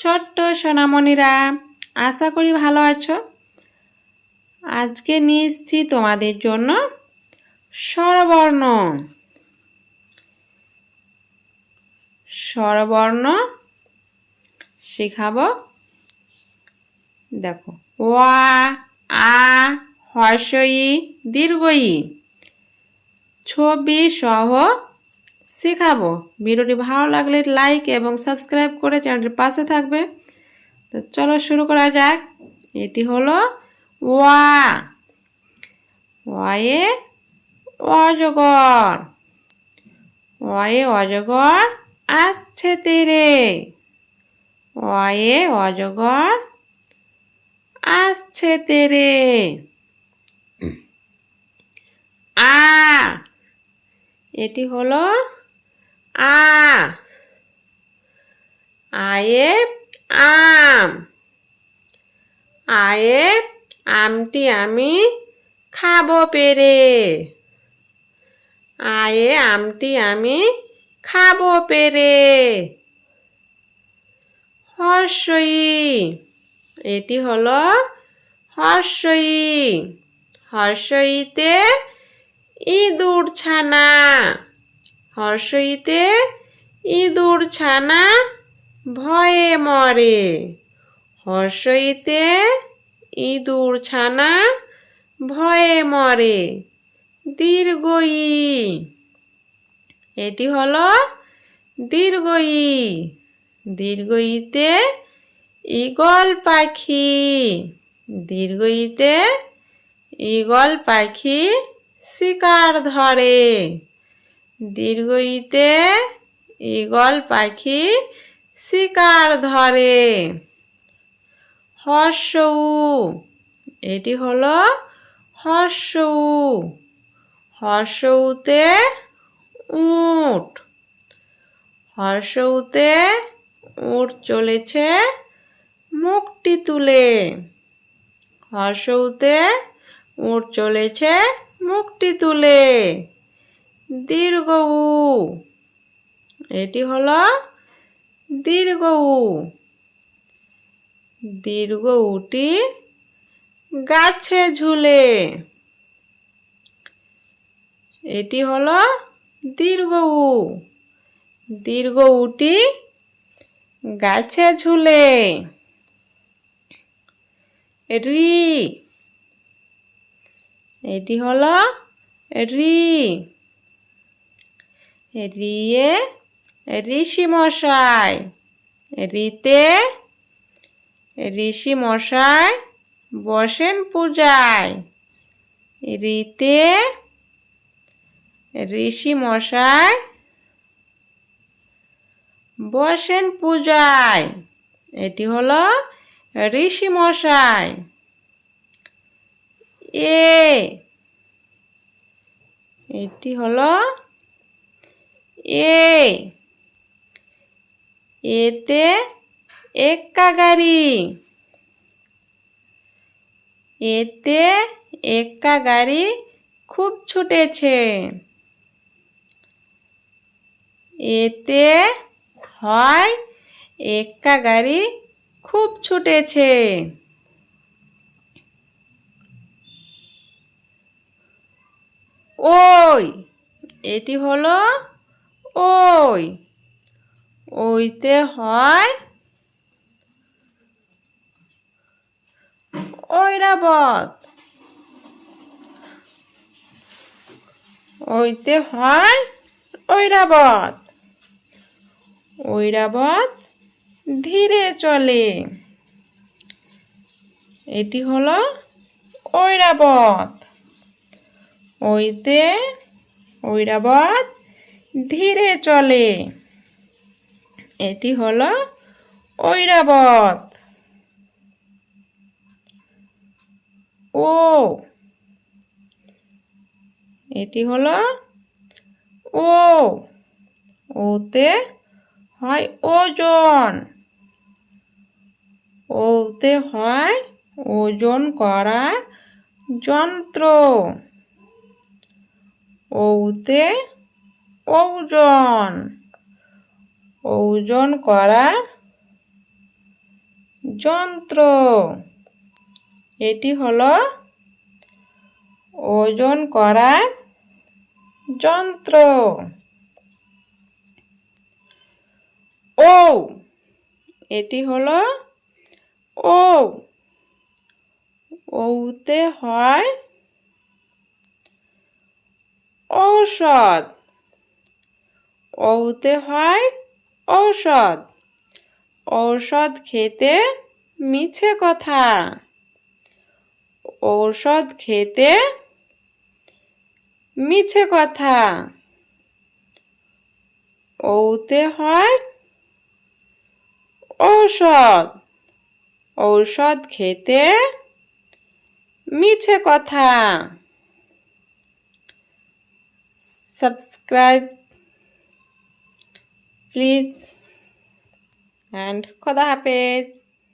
ছোট্ট সোনামণিরা, আশা করি ভালো আছো। আজকে নিয়ে এসেছি তোমাদের জন্য স্বরবর্ণ। স্বরবর্ণ শেখাবো। দেখো, ওয়া, আ, হর্ষই, দীর্ঘই ছবি সহ শেখাবো। ভিডিওটি ভালো লাগলে লাইক এবং সাবস্ক্রাইব করে চ্যানেলটির পাশে থাকবে। তো চলো শুরু করা যাক। এটি হলো ওয়া। ওয়ায়ে অজগর। ওয়ায়ে অজগর আসছে তেরে। ওয়ায়ে অজগর আসছে তেরে। আ, এটি হলো আ। আয়ে আম। আয়ে আমটি আমি খাবো পেরে। আয়ে আমটি আমি খাবো পেরে। হর্ষই, এটি হলো হর্ষই। হর্ষইতে ইঁদুর ছানা। হর্ষইতে ইঁদুর ছানা ভয়ে মরে। হর্ষইতে ইঁদুর ছানা ভয়ে মরে। দীর্ঘই, এটি হলো দীর্ঘই। দীর্ঘইতে ঈগল পাখি। দীর্ঘইতে ঈগল পাখি শিকার ধরে। দীর্ঘইতে ঈগল পাখি শিকার ধরে। হর্ষউ, এটি হলো হর্ষউ। হর্ষউতে উট। হর্ষউতে উট চলেছে মুখটি তুলে। হর্ষউতে উট চলেছে মুখটি তুলে। দীর্ঘউ, এটি হলো দীর্ঘউ। দীর্ঘউটি গাছে ঝুলে। এটি হলো দীর্ঘউ। দীর্ঘউটি গাছে ঝুলে। রি, এটি হলো রি। রিয়ে ঋষি মশাই। রিতে ঋষি মশাই বসেন পূজায়। রিতে ঋষি মশাই বসেন পূজায়। এটি হলো ঋষি মশাই। এ, এটি হলো এ। এতে এক্কা গাড়ি। এতে এক্কা গাড়ি খুব ছুটেছে। এতে হয় এক্কা গাড়ি খুব ছুটেছে। ওই, এটি হলো ওই। ওইতে হয় ঐরাবত। ওইতে হয় ঐরাবত। ঐরাবত ধীরে চলে। এটি হলো ঐরাবত। ওইতে ঐরাবত ধীরে চলে। এটি হলো ঐরাবত। ও, এটি হলো ও। ওতে হয় ওজন। ওতে হয় ওজন করা যন্ত্র। ওতে ওজন। ওজন করা যন্ত্র। এটি হলো ওজন করার যন্ত্র। ও, এটি হলো ও। ওতে হয় ঔষধ। ওতে হয় ঔষধ। ঔষধ খেতে মিছে কথা। ঔষধ খেতে মিছে কথা। ওতে হয় ঔষধ। ঔষধ খেতে মিছে কথা। Subscribe please and খোদা হাফেজ।